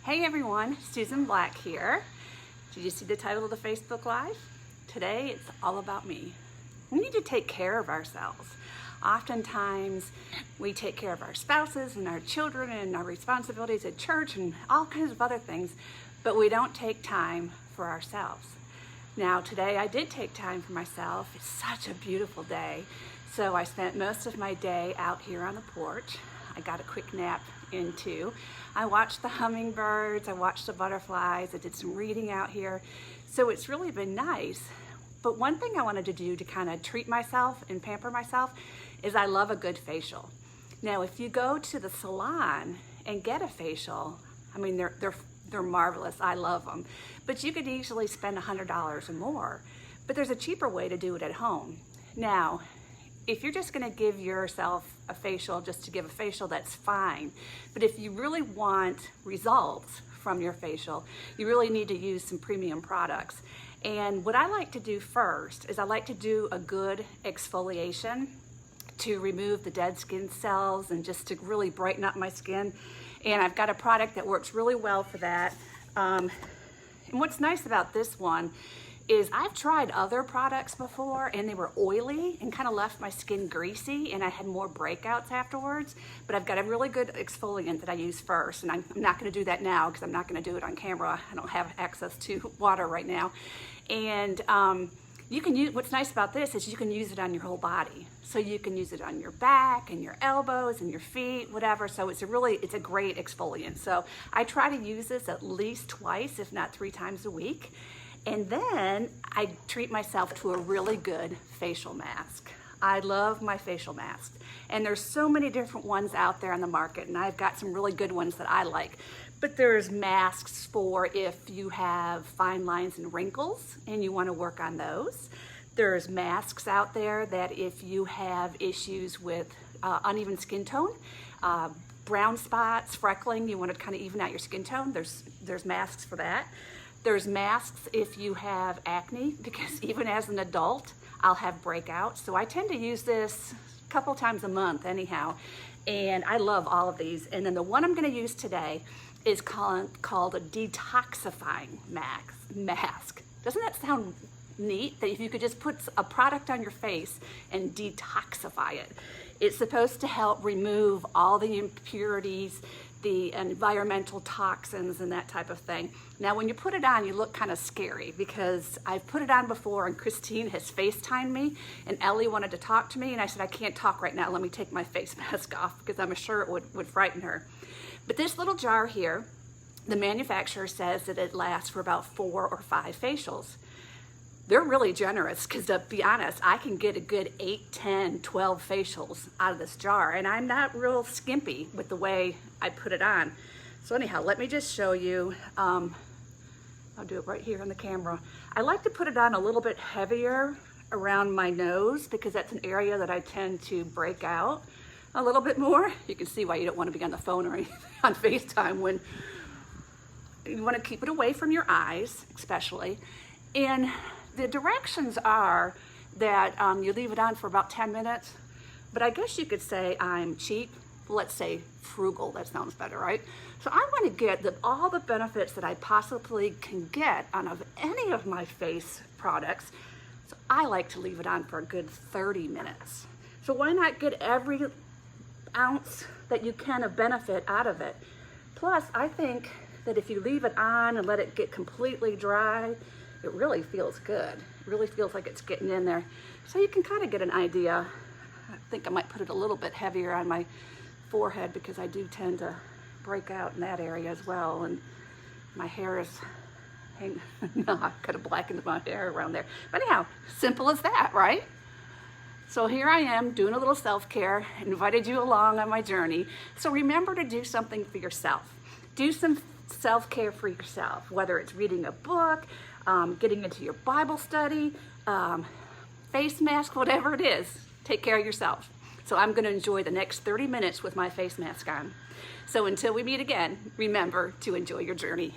Hey everyone, Susan Black here. Did you see the title of the Facebook Live? Today it's all about me. We need to take care of ourselves. Oftentimes we take care of our spouses and our children and our responsibilities at church and all kinds of other things, but we don't take time for ourselves. Now today I did take time for myself. It's such a beautiful day. So I spent most of my day out here on the porch. I got a quick nap in too. I watched the hummingbirds, I watched the butterflies, I did some reading out here. So it's really been nice. But one thing I wanted to do to kind of treat myself and pamper myself is I love a good facial. Now if you go to the salon and get a facial, I mean they're marvelous, I love them. But you could easily spend $100 or more. But there's a cheaper way to do it at home. Now, if you're just gonna give yourself a facial just to give a facial, that's fine. But if you really want results from your facial, you really need to use some premium products. And what I like to do first is I like to do a good exfoliation to remove the dead skin cells and just to really brighten up my skin. And I've got a product that works really well for that. And what's nice about this one is I've tried other products before and they were oily and kind of left my skin greasy and I had more breakouts afterwards, but I've got a really good exfoliant that I use first, and I'm not going to do that now because I'm not going to do it on camera. I don't have access to water right now. And you can use, what's nice about this is you can use it on your whole body. So you can use it on your back and your elbows and your feet, whatever. So it's a great exfoliant. So I try to use this at least twice, if not 3 times a week. And then I treat myself to a really good facial mask. I love my facial masks. And there's so many different ones out there on the market, and I've got some really good ones that I like. But there's masks for if you have fine lines and wrinkles and you want to work on those. There's masks out there that if you have issues with uneven skin tone, brown spots, freckling, you want to kind of even out your skin tone, there's masks for that. There's masks if you have acne, because even as an adult, I'll have breakouts. So I tend to use this a couple times a month anyhow, and I love all of these. And then the one I'm gonna use today is called a detoxifying mask. Doesn't that sound neat? That if you could just put a product on your face and detoxify it. It's supposed to help remove all the impurities, the environmental toxins and that type of thing. Now when you put it on, you look kind of scary because I've put it on before and Christine has FaceTimed me and Ellie wanted to talk to me and I said, I can't talk right now, let me take my face mask off because I'm sure it would frighten her. But this little jar here, the manufacturer says that it lasts for about 4 or 5 facials. They're really generous because to be honest, I can get a good 8, 10, 12 facials out of this jar, and I'm not real skimpy with the way I put it on. So anyhow, let me just show you. I'll do it right here on the camera. I like to put it on a little bit heavier around my nose because that's an area that I tend to break out a little bit more. You can see why you don't want to be on the phone or anything on FaceTime when you want to keep it away from your eyes, especially. And the directions are that you leave it on for about 10 minutes, but I guess you could say I'm cheap. Let's say frugal, that sounds better, right? So I want to get all the benefits that I possibly can get out of any of my face products. So I like to leave it on for a good 30 minutes. So why not get every ounce that you can of benefit out of it? Plus, I think that if you leave it on and let it get completely dry, it really feels good. It really feels like it's getting in there. So you can kind of get an idea. I think I might put it a little bit heavier on my forehead because I do tend to break out in that area as well. And my hair is, no, I could have blackened my hair around there. But anyhow, simple as that, right? So here I am doing a little self-care, invited you along on my journey. So remember to do something for yourself. Do some self-care for yourself, whether it's reading a book, getting into your Bible study, face mask, whatever it is, take care of yourself. So I'm going to enjoy the next 30 minutes with my face mask on. So until we meet again, remember to enjoy your journey.